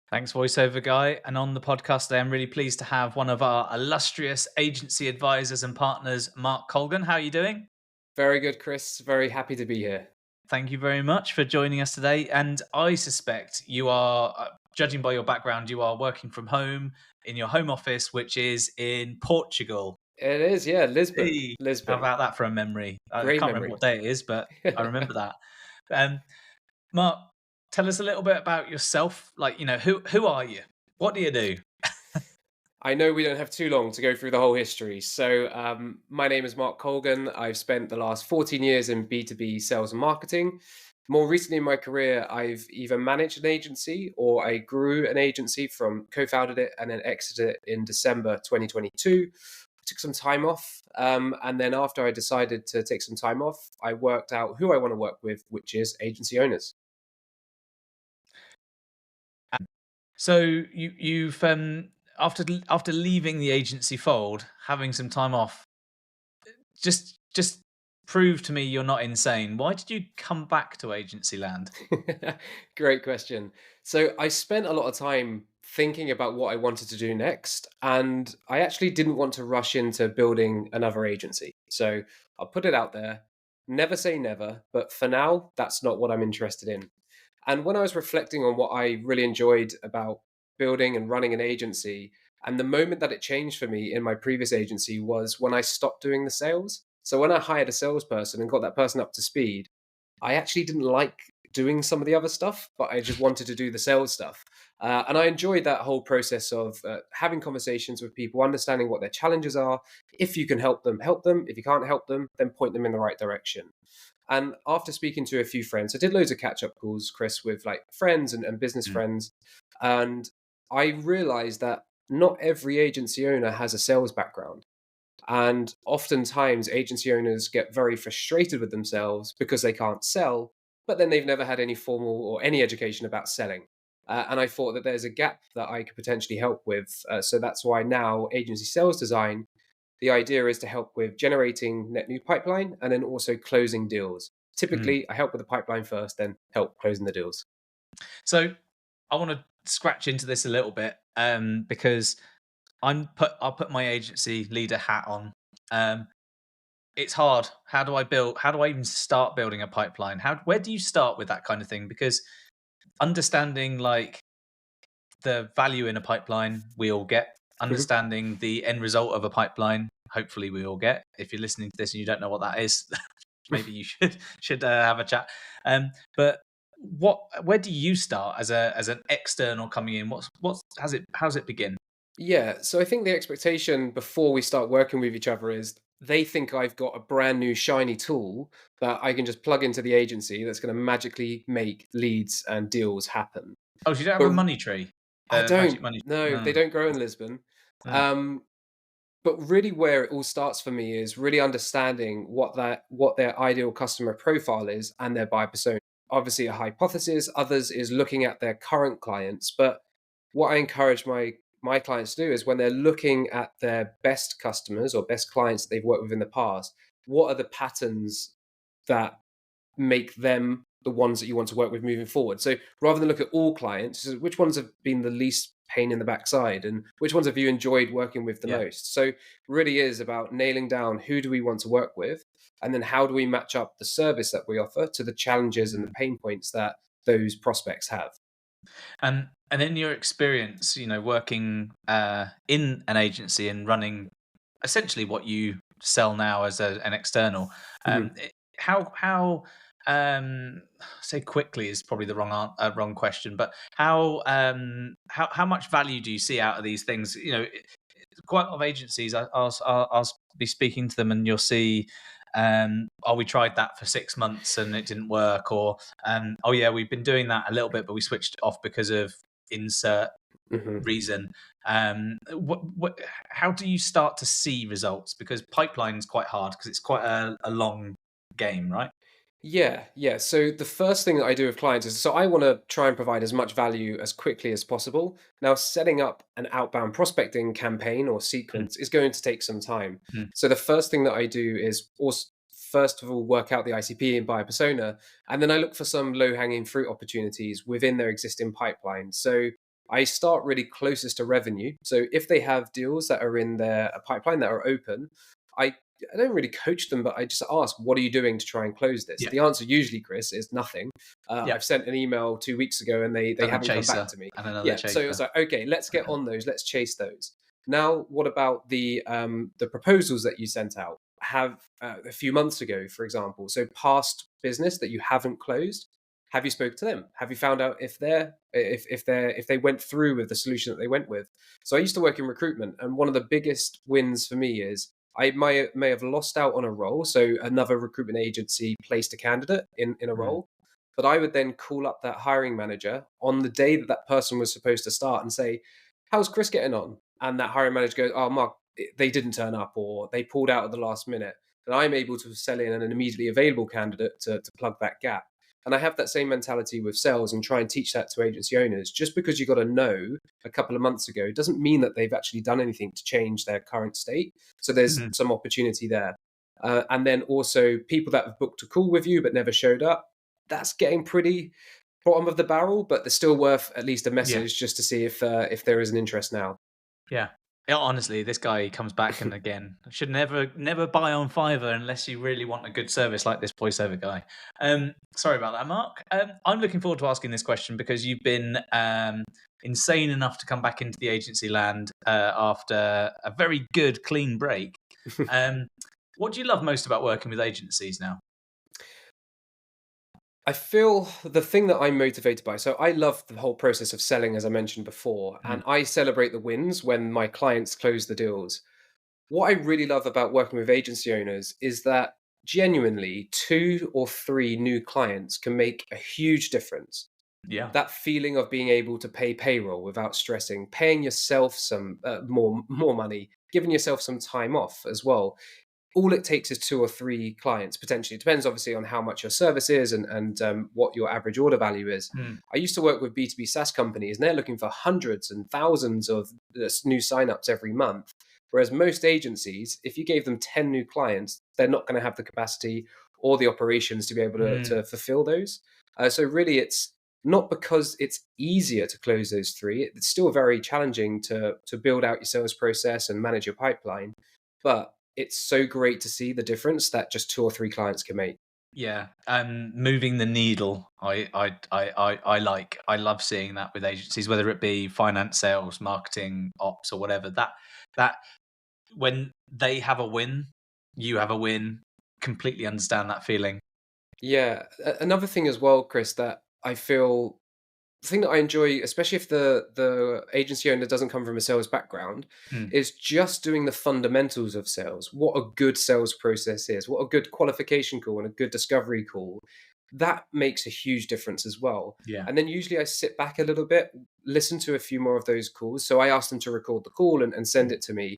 Thanks, voiceover guy. And on the podcast today, I'm really pleased to have one of our illustrious agency advisors and partners, Mark Colgan. How are you doing? Very good, Chris. Very happy to be here. Thank you very much for joining us today. And I suspect you are, judging by your background, you are working from home in your home office, which is in Portugal. It is, yeah, Lisbon. Hey, how Lisbon. about that for a memory? I Great can't remember memory. what day it is, but I remember that. Um, Mark, tell us a little bit about yourself. Like, who are you? What do you do? I know we don't have too long to go through the whole history. My name is Mark Colgan. I've spent the last 14 years in B2B sales and marketing. More recently in my career, I've either managed an agency or I grew an agency from co founded it and then exited it in December 2022. I took some time off. And then after I decided to take some time off, I worked out who I want to work with, which is agency owners. So you've after leaving the agency fold, having some time off, just prove to me you're not insane. Why did you come back to agency land? Great question. So I spent a lot of time thinking about what I wanted to do next, and I actually didn't want to rush into building another agency. So I'll put it out there. Never say never, but for now, that's not what I'm interested in. And when I was reflecting on what I really enjoyed about building and running an agency, and the moment that it changed for me in my previous agency was when I stopped doing the sales. So when I hired a salesperson and got that person up to speed, I actually didn't like doing some of the other stuff, but I just wanted to do the sales stuff. And I enjoyed that whole process of having conversations with people, understanding what their challenges are. If you can help them, help them. If you can't help them, then point them in the right direction. And after speaking to a few friends, I did loads of catch up calls, Chris, with like friends and business Mm, friends. And I realized that not every agency owner has a sales background. And oftentimes, agency owners get very frustrated with themselves because they can't sell, but then they've never had any formal or any education about selling. And I thought that there's a gap that I could potentially help with. So that's why now, agency sales design, the idea is to help with generating net new pipeline and then also closing deals. mm. Typically, I help with the pipeline first, then help closing the deals. So I want to scratch into this a little bit because I'll put my agency leader hat on. Um, it's hard. How do I even start building a pipeline? Where do you start with that kind of thing? Because understanding like the value in a pipeline we all get, Mhm. understanding the end result of a pipeline hopefully we all get. If you're listening to this and you don't know what that is, maybe you should have a chat. But what where do you start as an external coming in? What's how's it begin? Yeah, so I think the expectation before we start working with each other is they think I've got a brand new shiny tool that I can just plug into the agency that's going to magically make leads and deals happen. Oh, so you don't have a But money tree, I magic don't. money. No, No. they don't grow in Lisbon. Mm, Um, but really where it all starts for me is really understanding what their ideal customer profile is and their buyer persona. Obviously a hypothesis, others is looking at their current clients, but what I encourage my clients to do is when they're looking at their best customers or best clients that they've worked with in the past, what are the patterns that make them the ones that you want to work with moving forward. So rather than look at all clients, which ones have been the least pain in the backside and which ones have you enjoyed working with the yeah. most? So really is about nailing down who do we want to work with and then how do we match up the service that we offer to the challenges and the Mm. pain points that those prospects have. And in your experience, working in an agency and running essentially what you sell now as an external, Mhm. how say quickly is probably the wrong question, but how much value do you see out of these things? Quite a lot of agencies. I'll be speaking to them, and you'll see. Oh, we tried that for 6 months and it didn't work, or oh yeah, we've been doing that a little bit, but we switched it off because of insert Mhm. reason. How do you start to see results? Because pipeline is quite hard because it's quite a long game, right? Yeah, yeah. So the first thing that I do with clients is so I want to try and provide as much value as quickly as possible. Now, setting up an outbound prospecting campaign or Mm, sequence is going to take some time. mm, So the first thing that I do is also first of all work out the ICP and buyer persona, and then I look for some low hanging fruit opportunities within their existing pipeline. So I start really closest to revenue. So if they have deals that are in their pipeline that are open, I I don't really coach them, but I just ask, what are you doing to try and close this? Yeah. The answer usually, Chris, is nothing. Yeah. I've sent an email 2 weeks ago and they Another haven't come back chaser to me. and another Yeah. So it was chaser. like, okay, let's get on those. Let's chase those. Now, what about the proposals that you sent out? Have a few months ago, for example. So past business that you haven't closed. Have you spoke to them? Have you found out if they went through with the solution that they went with? So I used to work in recruitment, and one of the biggest wins for me is I may have lost out on a role. So another recruitment agency placed a candidate in a Mm. role, but I would then call up that hiring manager on the day that that person was supposed to start and say, "How's Chris getting on?" And that hiring manager goes, "Oh, Mark, they didn't turn up, or they pulled out at the last minute." And I'm able to sell in an immediately available candidate to plug that gap. And I have that same mentality with sales and try and teach that to agency owners. Just because you got a no a couple of months ago doesn't mean that they've actually done anything to change their current state. So there's Mhm. some opportunity there. And then also people that have booked a call with you but never showed up. That's getting pretty bottom of the barrel, but they're still worth at least a Yeah. message just to see if there is an interest now. Yeah. Yeah, honestly, this guy comes back and again, should never buy on Fiverr unless you really want a good service like this voiceover guy. Sorry about that, Mark. I'm looking forward to asking this question because you've been insane enough to come back into the agency land after a very good, clean break. Um, what do you love most about working with agencies now? I feel the thing that I'm motivated by. So I love the whole process of selling, as I mentioned before, Mm, and I celebrate the wins when my clients close the deals. What I really love about working with agency owners is that genuinely 2 or 3 new clients can make a huge difference. yeah. That feeling of being able to pay payroll without stressing, paying yourself some more money, giving yourself some time off as well. All it takes is 2 or 3 clients potentially. It depends obviously on how much your service is and what your average order value is. Mm, I used to work with B2B SaaS companies, and they're looking for hundreds and thousands of new signups every month. Whereas most agencies, if you gave them 10 new clients, they're not going to have the capacity or the operations to be able mm. to fulfill those. So really, it's not because it's easier to close those three. It's still very challenging to build out your sales process and manage your pipeline, but it's so great to see the difference that just 2 or 3 clients can make. Yeah, moving the needle. I like. I love seeing that with agencies, whether it be finance, sales, marketing, ops, or whatever. That when they have a win, you have a win. Completely understand that feeling. Yeah, another thing as well, Chris, that I feel the thing that I enjoy, especially if the agency owner doesn't come from a sales background, Mm, is just doing the fundamentals of sales. What a good sales process is, what a good qualification call and a good discovery call. That makes a huge difference as well. yeah, And then usually I sit back a little bit, listen to a few more of those calls. So I ask them to record the call and send mm, it to me.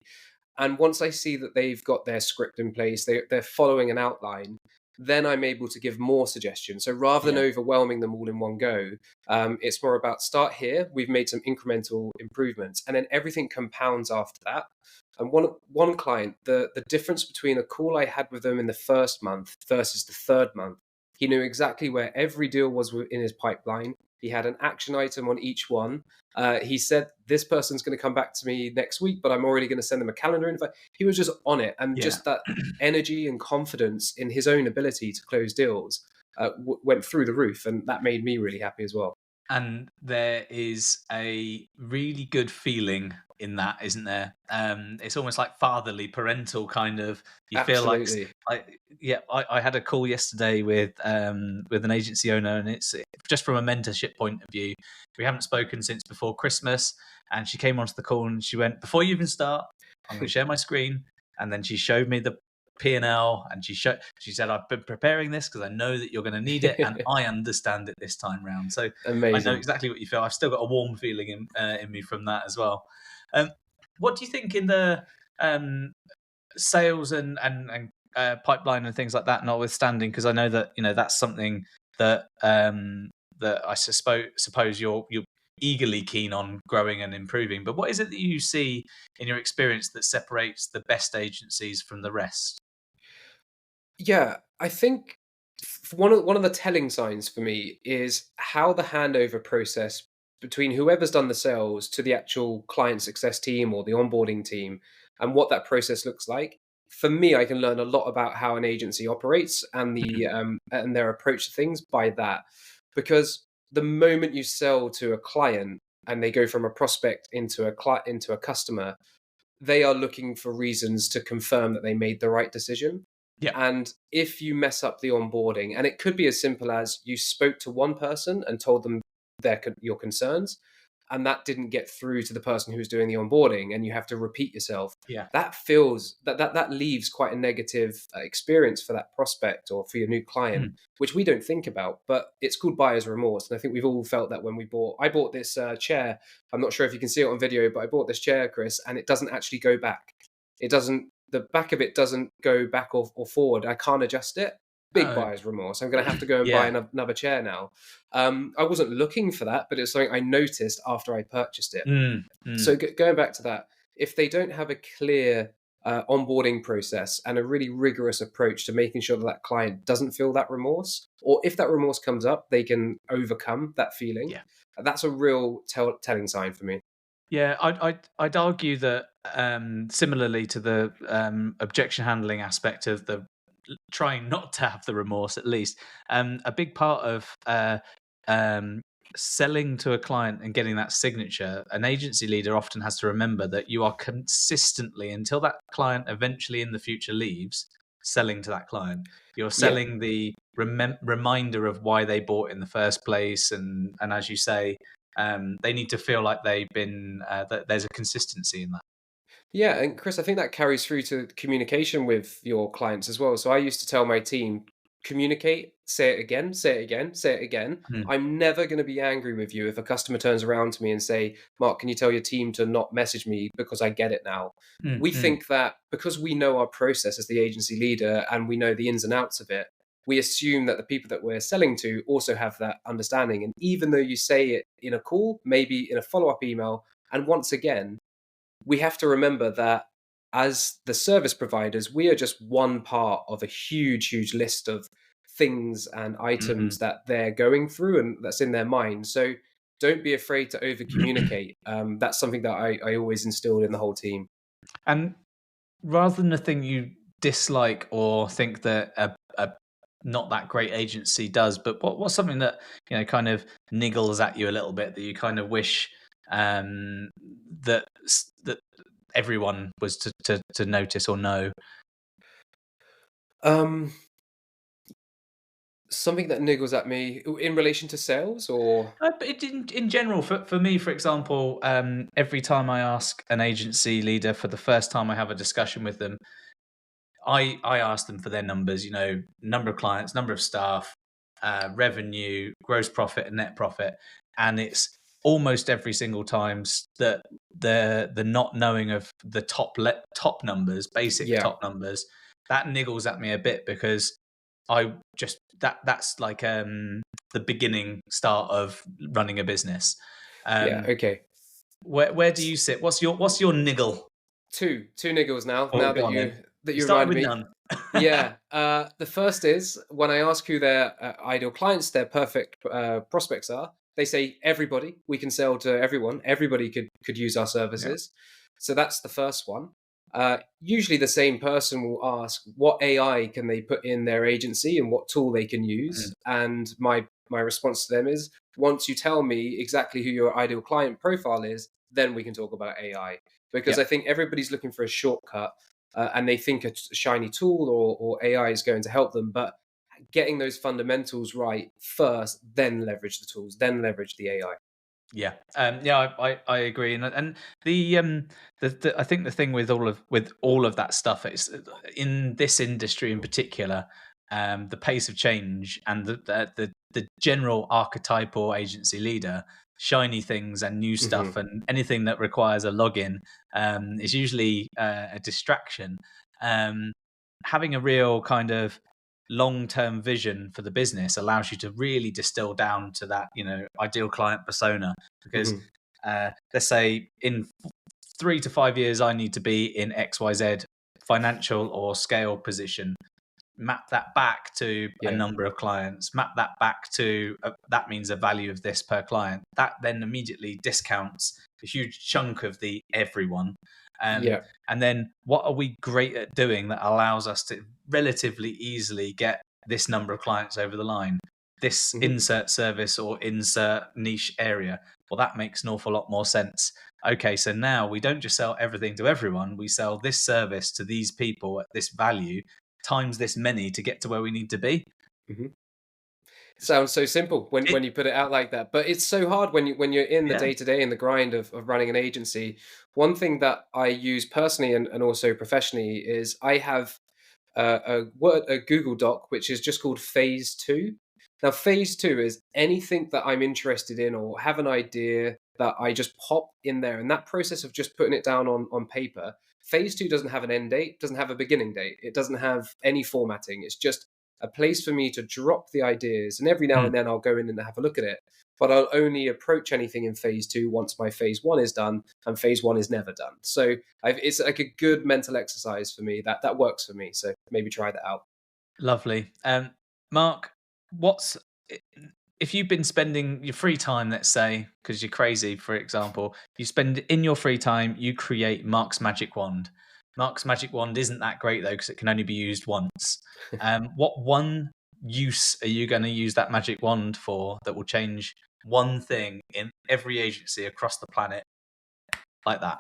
And once I see that they've got their script in place, they're following an outline, then I'm able to give more suggestions. So rather than yeah, overwhelming them all in one go, it's more about start here. We've made some incremental improvements, and then everything compounds after that. And one client, the difference between a call I had with them in the first month versus the third month, he knew exactly where every deal was in his pipeline. He had an action item on each one. He said, "This person's going to come back to me next week, but I'm already going to send them a calendar invite." He was just on it, and yeah. just that energy and confidence in his own ability to close deals went through the roof, and that made me really happy as well. And there is a really good feeling in that, isn't there? It's almost like fatherly, parental kind of. You feel like, Absolutely. yeah. I had a call yesterday with an agency owner, and it's just from a mentorship point of view. We haven't spoken since before Christmas, and she came onto the call and she went, "Before you even start, I'm going to share my screen." And then she showed me the P&L, and she said, "I've been preparing this because I know that you're going to need it, and I understand it this time round." So I know Amazing. exactly what you feel. I've still got a warm feeling in me from that as well. Um, what do you think in the um, sales and pipeline and things like that, notwithstanding? Because I know that that's something that that I suppose you're eagerly keen on growing and improving. But what is it that you see in your experience that separates the best agencies from the rest? Yeah, I think one of the telling signs for me is how the handover process between whoever's done the sales to the actual client success team or the onboarding team, and what that process looks like. For me, I can learn a lot about how an agency operates and and their approach to things by that, because the moment you sell to a client and they go from a prospect into a customer, they are looking for reasons to confirm that they made the right decision. Yeah. And if you mess up the onboarding, and it could be as simple as you spoke to one person and told them your concerns, and that didn't get through to the person who's doing the onboarding, and you have to repeat yourself. Yeah. That feels that leaves quite a negative experience for that prospect or for your new client, Mm. which we don't think about. But it's called buyer's remorse, and I think we've all felt that when I bought this chair. I'm not sure if you can see it on video, but I bought this chair, Chris, and it doesn't actually go back. It doesn't. The back of it doesn't go back or forward. I can't adjust it. Big Oh, buyer's remorse. I'm going to have to go and buy yeah. another chair now. I wasn't looking for that, but it's something I noticed after I purchased it. Mm, mm. So going back to that, if they don't have a clear onboarding process and a really rigorous approach to making sure that that client doesn't feel that remorse, or if that remorse comes up, they can overcome that feeling. Yeah. That's a real telling sign for me. Yeah, I'd argue that similarly to the objection handling aspect of the trying not to have the remorse, at least a big part of um, selling to a client and getting that signature, an agency leader often has to remember that you are consistently, until that client eventually in the future leaves, selling to that client. You're Yeah, selling the reminder of why they bought in the first place, and as you say, they need to feel like they've been that there's a consistency in that. yeah, and Chris, I think that carries through to communication with your clients as well. So I used to tell my team, communicate, say it again, say it again, say it again. Mm, I'm never going to be angry with you if a customer turns around to me and say, Mark, can you tell your team to not message me because I get it now? mm, We mm. think that because we know our process as the agency leader and we know the ins and outs of it, we assume that the people that we're selling to also have that understanding. And even though you say it in a call, maybe in a follow-up email, and once again, we have to remember that as the service providers, we are just one part of a huge list of things and items Mm. that they're going through and that's in their mind. So don't be afraid to over communicate. That's something that I always instilled in the whole team. And rather than a thing you dislike or think that a not that great agency does, but what's something that kind of niggles at you a little bit that you kind of wish um, that everyone was to notice or know? Um, Something that niggles at me in relation to sales or. But in general, for me, for example, every time I ask an agency leader for the first time I have a discussion with them, I ask them for their numbers, number of clients, number of staff, revenue, gross profit, and net profit, and it's almost every single time that the not knowing of the top numbers, basic Yeah, top numbers, that niggles at me a bit because I just that's like the beginning start of running a business. yeah, Um, okay. where do you sit? What's your niggle? Two niggles now. Oh, Now go that on you then. that You you started reminded with me. none. Yeah. The first is when I ask who their ideal clients, their perfect prospects are. They say everybody. We can sell to everyone. Everybody could use our Yeah. services. So that's the first one. Usually, the same person will ask what AI can they put in their agency and what tool they can Mm. use. And my response to them is, once you tell me exactly who your ideal client profile is, then we can talk about AI. Because Yeah. I think everybody's looking for a shortcut and they think a shiny tool or AI is going to help them. But getting those fundamentals right first, then leverage the tools, then leverage the AI. Yeah, yeah, I agree, and I think the thing with all of that stuff is in this industry in particular, the pace of change and the general archetypal agency leader, shiny things and new Hmm. stuff, and anything that requires a login is usually a distraction. Um, Having a real kind of long-term vision for the business allows you to really distill down to that ideal client persona, because Hmm. let's say in 3 to 5 years I need to be in XYZ financial or scale position. map that back to a Yeah. number of clients, map that back to that means a value of this per client. That then immediately discounts a huge chunk of the everyone. Yeah. And then what are we great at doing that allows us to relatively easily get this number of clients over the line? This Hmm. insert service or insert niche area. Well, that makes an awful lot more sense. Okay, so now we don't just sell everything to everyone, we sell this service to these people at this value times this many to get to where we need to be. Hmm. Sounds so simple It, when you put it out like that, but it's so hard when you're in the yeah. day to day in the grind of running an agency. One thing that I use personally and also professionally is I have a Google Doc which is just called Phase Two. Now, Phase Two is anything that I'm interested in or have an idea that I just pop in there, and that process of just putting it down on paper. Phase Two doesn't have an end date, doesn't have a beginning date, it doesn't have any formatting. It's just a place for me to drop the ideas, and every now Hmm. and then I'll go in and have a look at it. But I'll only approach anything in Phase Two once my Phase One is done, and Phase One is never done. So it's like a good mental exercise for me. That works for me. So maybe try that out. Lovely. Mark, what's if you've been spending your free time, let's say, because you're crazy, for example, you spend in your free time, you create Mark's magic wand. Mark's magic wand isn't that great though, because it can only be used once. What one use are you going to use that magic wand for that will change one thing in every agency across the planet like that?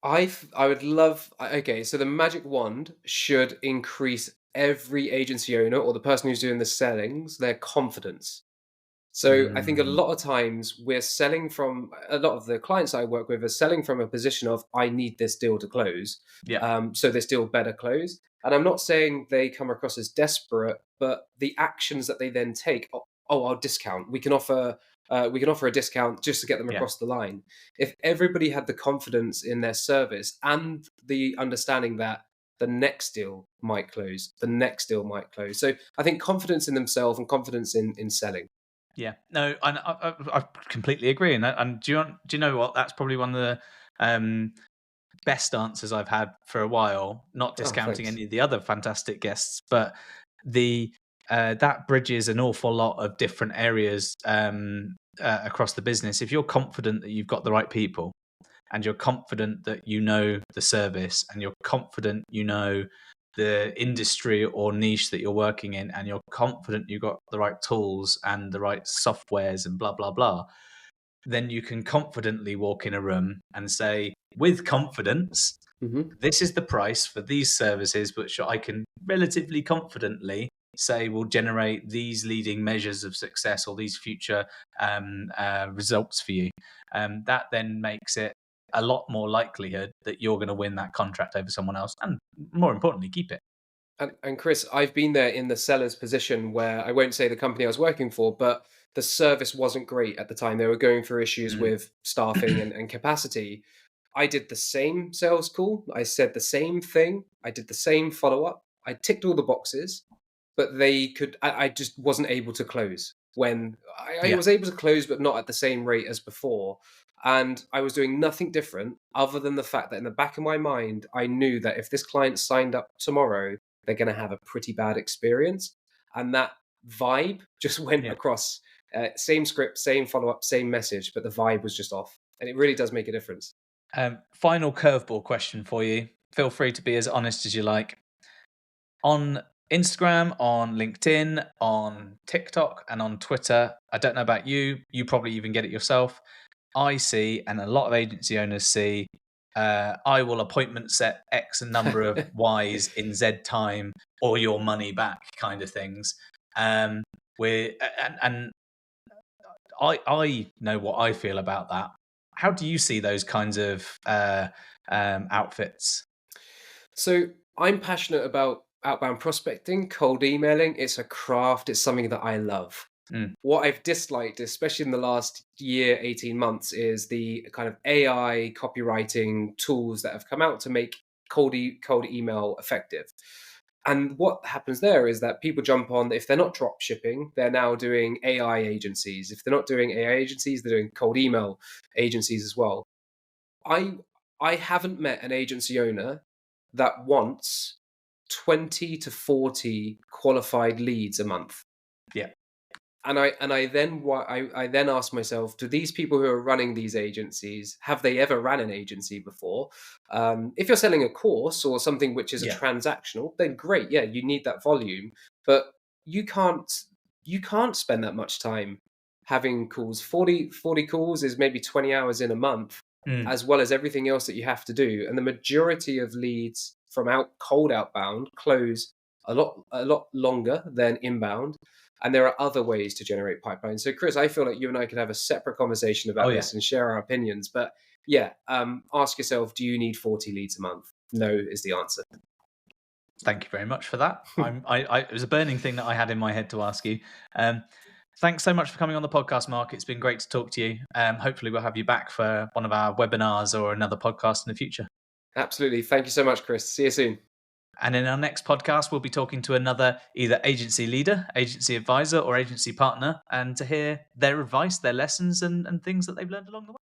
I would love. Okay, so the magic wand should increase every agency owner or the person who's doing the sellings their confidence. So I think a Mm, lot of times we're selling from a lot of the clients I work with are selling from a position of I need this deal to close, yeah, so this deal better close. And I'm not saying they come across as desperate, but the actions that they then take. Oh, I'll discount. We can offer a discount just to get them yeah. across the line. If everybody had the confidence in their service and the understanding that the next deal might close, the next deal might close. So I think confidence in themselves and confidence in selling. Yeah, no, I completely agree. And do you know what? That's probably one of the best answers I've had for a while. Not Oh, discounting thanks. any of the other fantastic guests, but the that bridges an awful lot of different areas across the business. If you're confident that you've got the right people, and you're confident that you know the service, and you're confident you know the industry or niche that you're working in, and you're confident you've got the right tools and the right softwares and blah blah blah, then you can confidently walk in a room and say with confidence, Hmm. this is the price for these services, which I can relatively confidently say will generate these leading measures of success or these future results for you. That then makes it a lot more likelihood that you're going to win that contract over someone else, and more importantly, keep it. And Chris, I've been there in the seller's position where I won't say the company I was working for, but the service wasn't great at the time. They were going through issues Mm. with staffing and capacity. I did the same sales call. I said the same thing. I did the same follow up. I ticked all the boxes, but I just wasn't able to close when I Yeah, was able to close, but not at the same rate as before. And I was doing nothing different other than the fact that in the back of my mind, I knew that if this client signed up tomorrow, they're going to have a pretty bad experience. And that vibe just went yeah. across. Same script, same follow up, same message, but the vibe was just off. And it really does make a difference. Final curveball question for you. Feel free to be as honest as you like. On Instagram, on LinkedIn, on TikTok, and on Twitter, I don't know about you, you probably even get it yourself. I see, and a lot of agency owners see, I will appointment set X number of Y's in Z time or your money back kind of things. Um, and I know what I feel about that. How do you see those kinds of outfits? So I'm passionate about outbound prospecting, cold emailing. It's a craft, it's something that I love. Mm, What I've disliked, especially in the last year, 18 months, is the kind of AI copywriting tools that have come out to make cold email effective. And what happens there is that people jump on, if they're not drop shipping, they're now doing AI agencies. If they're not doing AI agencies, they're doing cold email agencies as well. I I haven't met an agency owner that wants 20 to 40 qualified leads a month. Yeah. And I then ask myself, do these people who are running these agencies, have they ever ran an agency before? If you're selling a course or something which is a Yeah. transactional, then great, yeah, you need that volume, but you can't you can't spend that much time having calls. 40 calls is maybe 20 hours in a month, Mm. as well as everything else that you have to do. And the majority of leads from cold outbound close a lot longer than inbound, and there are other ways to generate pipelines. So, Chris, I feel like you and I could have a separate conversation Oh about yeah. this and share our opinions. But yeah, ask yourself: do you need 40 leads a month? No, is the answer. Thank you very much for that. It was a burning thing that I had in my head to ask you. Um, Thanks so much for coming on the podcast, Mark. It's been great to talk to you. Hopefully, we'll have you back for one of our webinars or another podcast in the future. Absolutely. Thank you so much, Chris. See you soon. And in our next podcast, we'll be talking to another either agency leader, agency advisor, or agency partner, and to hear their advice, their lessons, and things that they've learned along the way.